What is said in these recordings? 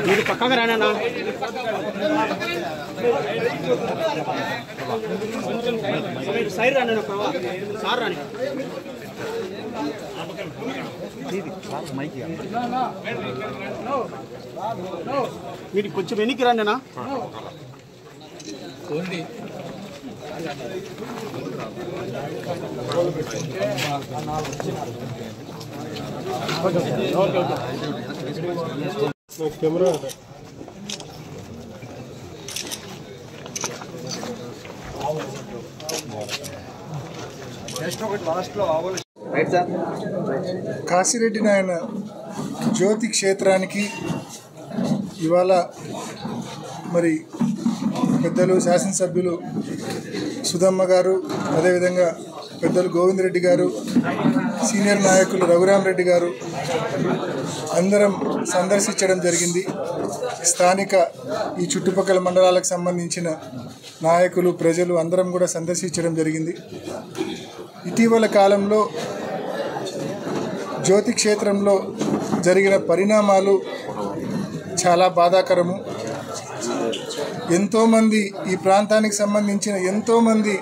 మీరు పక్కగా రానా సైడ్ రాను సార్ రాని మీరు కొంచెం వెనక్కి రండినా కెమెరా కాశిరెడ్డి నాయన జ్యోతి క్షేత్రానికి ఇవాళ మరి పెద్దలు శాసనసభ్యులు సుధమ్మ గారు, అదేవిధంగా పెద్దలు గోవిందరెడ్డి గారు, సీనియర్ నాయకులు రఘురామరెడ్డి గారు అందరం సందర్శించడం జరిగింది. స్థానిక ఈ చుట్టుపక్కల మండలాలకు సంబంధించిన నాయకులు, ప్రజలు అందరం కూడా సందర్శించడం జరిగింది. ఇటీవల కాలంలో జ్యోతి క్షేత్రంలో జరిగిన పరిణామాలు చాలా బాధాకరము. ఎంతోమంది ఈ ప్రాంతానికి సంబంధించిన ఎంతోమంది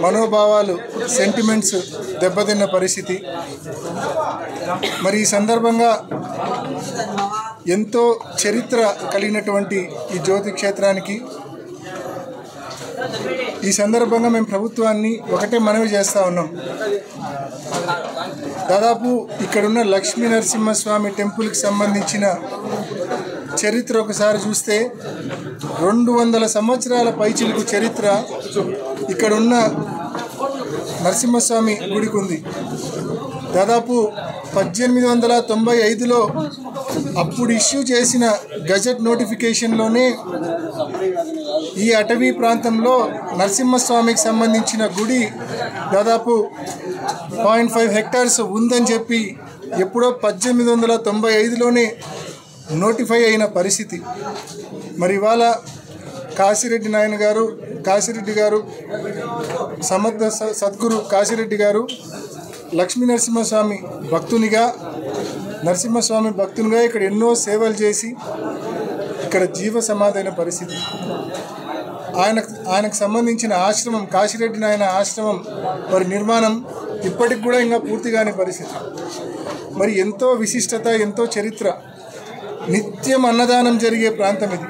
మనోభావాలు, సెంటిమెంట్స్ దెబ్బతిన్న పరిస్థితి. మరి ఈ సందర్భంగా ఎంతో చరిత్ర కలిగినటువంటి ఈ జ్యోతి క్షేత్రానికి ఈ సందర్భంగా మేము ప్రభుత్వాన్ని ఒకటే మనవి చేస్తూ ఉన్నాం. దాదాపు ఇక్కడున్న లక్ష్మీ నరసింహస్వామి టెంపుల్కి సంబంధించిన చరిత్ర ఒకసారి చూస్తే 200 సంవత్సరాల పైచిలుకు చరిత్ర ఇక్కడున్న నరసింహస్వామి గుడికి ఉంది. దాదాపు 1895లో అప్పుడు ఇష్యూ చేసిన గజెట్ నోటిఫికేషన్లోనే ఈ అటవీ ప్రాంతంలో నరసింహస్వామికి సంబంధించిన గుడి దాదాపు 0.5 హెక్టార్స్ ఉందని చెప్పి ఎప్పుడో 1895లోనే నోటిఫై అయిన పరిస్థితి. మరి ఇవాళ కాశిరెడ్డి నాయన గారు, కాశిరెడ్డి గారు, సమర్థ సద్గురు కాశిరెడ్డి గారు లక్ష్మీ నరసింహస్వామి భక్తునిగా, నరసింహస్వామి భక్తునిగా ఇక్కడ ఎన్నో సేవలు చేసి ఇక్కడ జీవ సమాధైన పరిస్థితి. ఆయనకు సంబంధించిన ఆశ్రమం, కాశిరెడ్డి నాయన ఆశ్రమం మరి నిర్మాణం ఇప్పటికి కూడా ఇంకా పూర్తి కాని పరిస్థితి. మరి ఎంతో విశిష్టత, ఎంతో చరిత్ర, నిత్యం అన్నదానం జరిగే ప్రాంతం ఇది.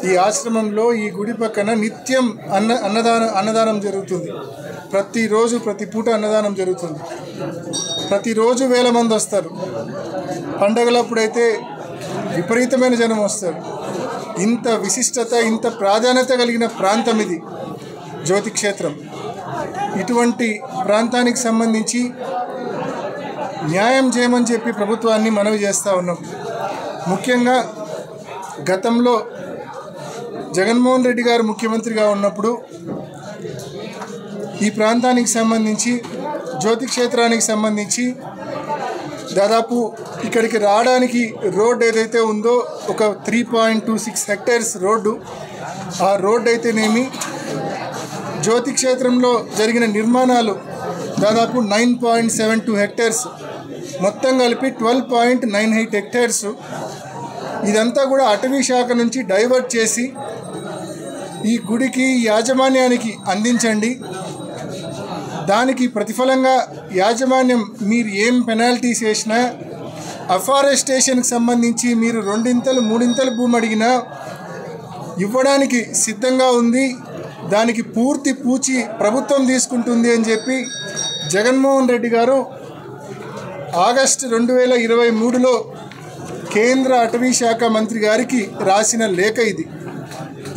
ఈ ఆశ్రమంలో, ఈ గుడి పక్కన నిత్యం అన్నదానం జరుగుతుంది. ప్రతిరోజు ప్రతి పూట అన్నదానం జరుగుతుంది. ప్రతిరోజు వేల మంది వస్తారు. పండగలప్పుడైతే విపరీతమైన జనం వస్తారు. ఇంత విశిష్టత, ఇంత ప్రాధాన్యత కలిగిన ప్రాంతం ఇది జ్యోతి క్షేత్రం. ఇటువంటి ప్రాంతానికి సంబంధించి న్యాయం చేయమని చెప్పి ప్రభుత్వాన్ని మనవి చేస్తూ ఉన్నాం. ముఖ్యంగా గతంలో జగన్మోహన్ రెడ్డి గారు ముఖ్యమంత్రిగా ఉన్నప్పుడు ఈ ప్రాంతానికి సంబంధించి, జ్యోతి క్షేత్రానికి సంబంధించి దాదాపు ఇక్కడికి రావడానికి రోడ్ ఏదైతే ఉందో ఒక 3.26 హెక్టార్స్ రోడ్డు, ఆ రోడ్ అయితేనేమి, జ్యోతి క్షేత్రంలో జరిగిన నిర్మాణాలు దాదాపు 9.72 హెక్టార్స్, మొత్తం కలిపి 12.98 హెక్టార్స్. ఇదంతా కూడా అటవీ శాఖ నుంచి డైవర్ట్ చేసి ఈ గుడికి, యాజమాన్యానికి అందించండి. దానికి ప్రతిఫలంగా యాజమాన్యం మీరు ఏం పెనాల్టీస్ వేసినా, అఫారెస్టేషన్కి సంబంధించి మీరు 2 3 భూమి అడిగినా ఇవ్వడానికి సిద్ధంగా ఉంది. దానికి పూర్తి పూచి ప్రభుత్వం తీసుకుంటుంది అని చెప్పి జగన్మోహన్ రెడ్డి గారు ఆగస్టు 2023లో కేంద్ర అటవీ శాఖ మంత్రి గారికి రాసిన లేఖ ఇది.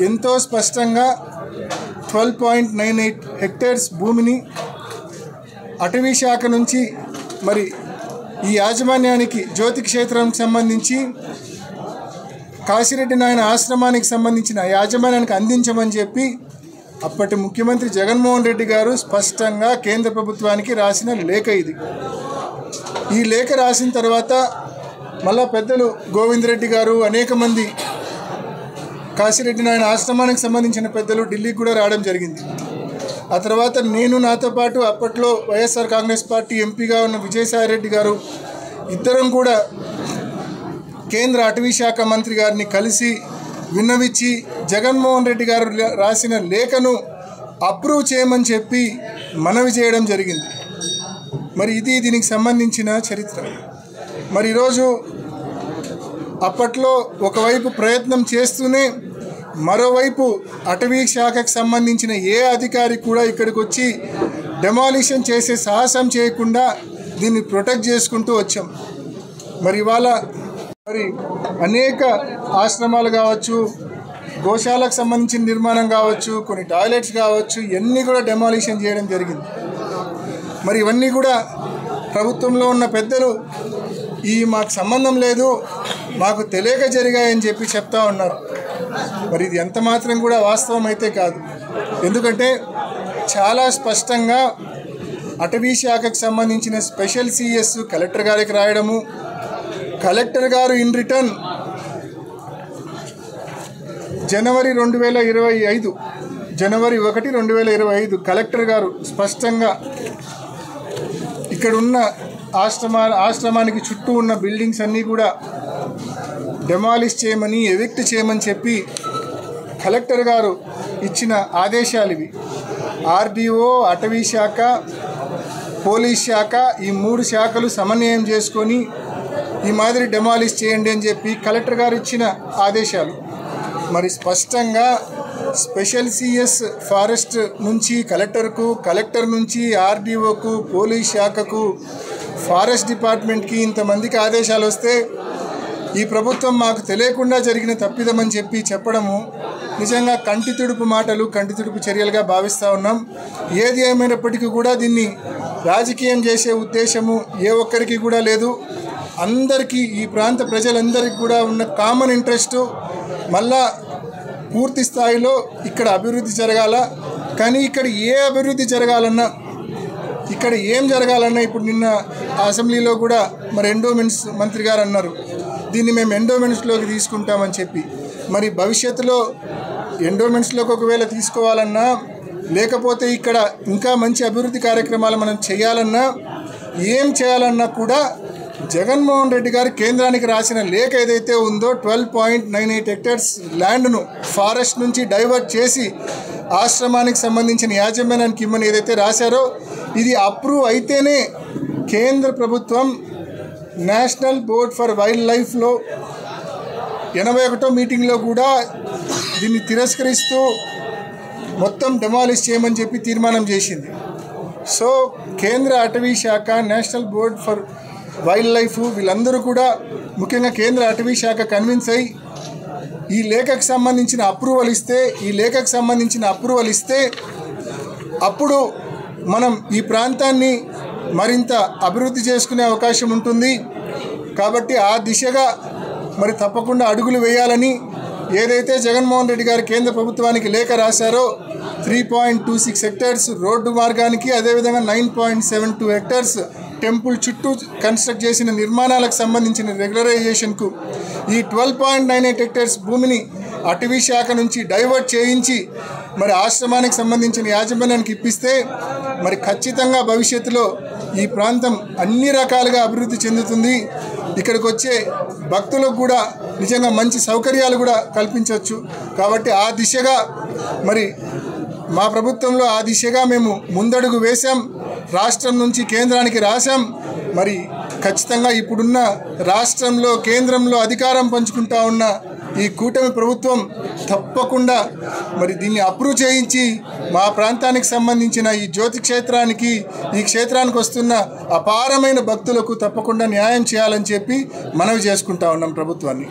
ఎంతో స్పష్టంగా 12.98 హెక్టార్స్ భూమిని అటవీ శాఖ నుంచి మరి ఈ యాజమాన్యానికి, జ్యోతి క్షేత్రానికి సంబంధించి కాశిరెడ్డి నాయన ఆశ్రమానికి సంబంధించిన యాజమాన్యానికి అందించమని చెప్పి అప్పటి ముఖ్యమంత్రి జగన్మోహన్ రెడ్డి గారు స్పష్టంగా కేంద్ర ప్రభుత్వానికి రాసిన లేఖ ఇది. ఈ లేఖ రాసిన తర్వాత మళ్ళా పెద్దలు గోవిందరెడ్డి గారు, అనేక మంది కాశిరెడ్డి నాయన ఆశ్రమానికి సంబంధించిన పెద్దలు ఢిల్లీకి కూడా రావడం జరిగింది. ఆ తర్వాత నాతో పాటు అప్పట్లో వైఎస్ఆర్ కాంగ్రెస్ పార్టీ ఎంపీగా ఉన్న విజయసాయిరెడ్డి గారు, ఇద్దరం కూడా కేంద్ర అటవీ శాఖ మంత్రి గారిని కలిసి విన్నవించి జగన్మోహన్ రెడ్డి గారు రాసిన లేఖను అప్రూవ్ చేయమని చెప్పి మనవి చేయడం జరిగింది. మరి ఇది దీనికి సంబంధించిన చరిత్ర. మరి ఈరోజు అప్పట్లో ఒకవైపు ప్రయత్నం చేస్తూనే మరోవైపు అటవీ శాఖకు సంబంధించిన ఏ అధికారి కూడా ఇక్కడికి వచ్చి డెమాలిషన్ చేసే సాహసం చేయకుండా దీన్ని ప్రొటెక్ట్ చేసుకుంటూ వచ్చాం. మరి ఇవాళ మరి అనేక ఆశ్రమాలు కావచ్చు, గోశాలకు సంబంధించిన నిర్మాణం కావచ్చు, కొన్ని టాయిలెట్స్ కావచ్చు, ఇవన్నీ కూడా డెమాలిషన్ చేయడం జరిగింది. మరి ఇవన్నీ కూడా ప్రభుత్వంలో ఉన్న పెద్దలు మాకు సంబంధం లేదు, మాకు తెలియక జరిగాయని చెప్పి చెప్తా ఉన్నారు. మరి ఇది ఎంత మాత్రం కూడా వాస్తవం అయితే కాదు. ఎందుకంటే చాలా స్పష్టంగా అటవీ శాఖకు సంబంధించిన స్పెషల్ సిఎస్ కలెక్టర్ గారికి రాయడము, కలెక్టర్ గారు ఇన్ రిటర్న్ జనవరి 1, 2025 కలెక్టర్ గారు స్పష్టంగా ఇక్కడున్న ఆశ్రమానికి చుట్టూ ఉన్న బిల్డింగ్స్ అన్నీ కూడా డెమాలిష్ చేయమని, ఎవిక్ట్ చేయమని చెప్పి కలెక్టర్ గారు ఇచ్చిన ఆదేశాలు ఇవి. ఆర్డీఓ, అటవీ శాఖ, పోలీస్ శాఖ ఈ 3 శాఖలు సమన్వయం చేసుకొని ఈ మాదిరి డెమాలిష్ చేయండి అని చెప్పి కలెక్టర్ గారు ఇచ్చిన ఆదేశాలు. మరి స్పష్టంగా స్పెషల్ సిఎస్ ఫారెస్ట్ నుంచి కలెక్టర్కు, కలెక్టర్ నుంచి ఆర్డీఓకు, పోలీస్ శాఖకు, ఫారెస్ట్ డిపార్ట్మెంట్కి ఇంతమందికి ఆదేశాలు వస్తే ఈ ప్రభుత్వం మాకు తెలియకుండా జరిగిన తప్పిదమని చెప్పి చెప్పడము నిజంగా కంటి తుడుపు మాటలు, కంటి తుడుపు చర్యలుగా భావిస్తూ ఉన్నాం. ఏది ఏమైనప్పటికీ కూడా దీన్ని రాజకీయం చేసే ఉద్దేశము ఏ ఒక్కరికి కూడా లేదు. అందరికీ, ఈ ప్రాంత ప్రజలందరికీ కూడా ఉన్న కామన్ ఇంట్రెస్టు మళ్ళా పూర్తి స్థాయిలో ఇక్కడ అభివృద్ధి జరగాల. కానీ ఇక్కడ ఏ అభివృద్ధి జరగాలన్నా, ఇక్కడ ఏం జరగాలన్నా, ఇప్పుడు నిన్న అసెంబ్లీలో కూడా మరి ఎండోమెంట్స్ మంత్రి గారు అన్నారు దీన్ని మేము ఎండోమెంట్స్లోకి తీసుకుంటామని చెప్పి. మరి భవిష్యత్తులో ఎండోమెంట్స్లోకి ఒకవేళ తీసుకోవాలన్నా, లేకపోతే ఇక్కడ ఇంకా మంచి అభివృద్ధి కార్యక్రమాలు మనం చేయాలన్నా, ఏం చేయాలన్నా కూడా జగన్మోహన్ రెడ్డి గారు కేంద్రానికి రాసిన లేఖ ఏదైతే ఉందో 12.98 హెక్టర్స్ ల్యాండ్ను ఫారెస్ట్ నుంచి డైవర్ట్ చేసి ఆశ్రమానికి సంబంధించిన యాజమాన్యానికి ఇమ్మని ఏదైతే రాశారో ఇది అప్రూవ్ అయితేనే కేంద్ర ప్రభుత్వం నేషనల్ బోర్డ్ ఫర్ వైల్డ్ లైఫ్లో 81వ మీటింగ్లో కూడా దీన్ని తిరస్కరిస్తూ మొత్తం డెమాలిష్ చేయమని చెప్పి తీర్మానం చేసింది. సో కేంద్ర అటవీ శాఖ, national board for wild life వీళ్ళందరూ కూడా, ముఖ్యంగా కేంద్ర అటవీ శాఖ కన్విన్స్ అయ్యి ఈ లేఖకు సంబంధించిన అప్రూవల్ ఇస్తే అప్పుడు మనం ఈ ప్రాంతాన్ని మరింత అభివృద్ధి చేసుకునే అవకాశం ఉంటుంది. కాబట్టి ఆ దిశగా మరి తప్పకుండా అడుగులు వేయాలని ఏదైతే జగన్మోహన్ రెడ్డి గారు కేంద్ర ప్రభుత్వానికి లేఖ రాశారో 3.26 హెక్టర్స్ రోడ్డు మార్గానికి, అదేవిధంగా 9.72 హెక్టర్స్ టెంపుల్ చుట్టూ కన్స్ట్రక్ట్ చేసిన నిర్మాణాలకు సంబంధించిన రెగ్యులరైజేషన్కు ఈ 12.98 హెక్టర్స్ భూమిని అటవీ శాఖ నుంచి డైవర్ట్ చేయించి మరి ఆశ్రమానికి సంబంధించిన యాజమాన్యానికి ఇప్పిస్తే మరి ఖచ్చితంగా భవిష్యత్తులో ఈ ప్రాంతం అన్ని రకాలుగా అభివృద్ధి చెందుతుంది. ఇక్కడికి వచ్చే భక్తులకు కూడా నిజంగా మంచి సౌకర్యాలు కూడా కల్పించవచ్చు. కాబట్టి ఆ దిశగా మరి మా ప్రభుత్వంలో ఆ దిశగా మేము ముందడుగు వేశాం. రాష్ట్రం నుంచి కేంద్రానికి రాశాం. మరి ఖచ్చితంగా ఇప్పుడున్న రాష్ట్రంలో, కేంద్రంలో అధికారం పంచుకుంటా ఉన్న ఈ కూటమి ప్రభుత్వం తప్పకుండా మరి దీన్ని అప్రూవ్ చేయించి మా ప్రాంతానికి సంబంధించిన ఈ జ్యోతి క్షేత్రానికి, ఈ క్షేత్రానికి వస్తున్న అపారమైన భక్తులకు తప్పకుండా న్యాయం చేయాలని చెప్పి మనవి చేసుకుంటా ఉన్నాం ప్రభుత్వాన్ని.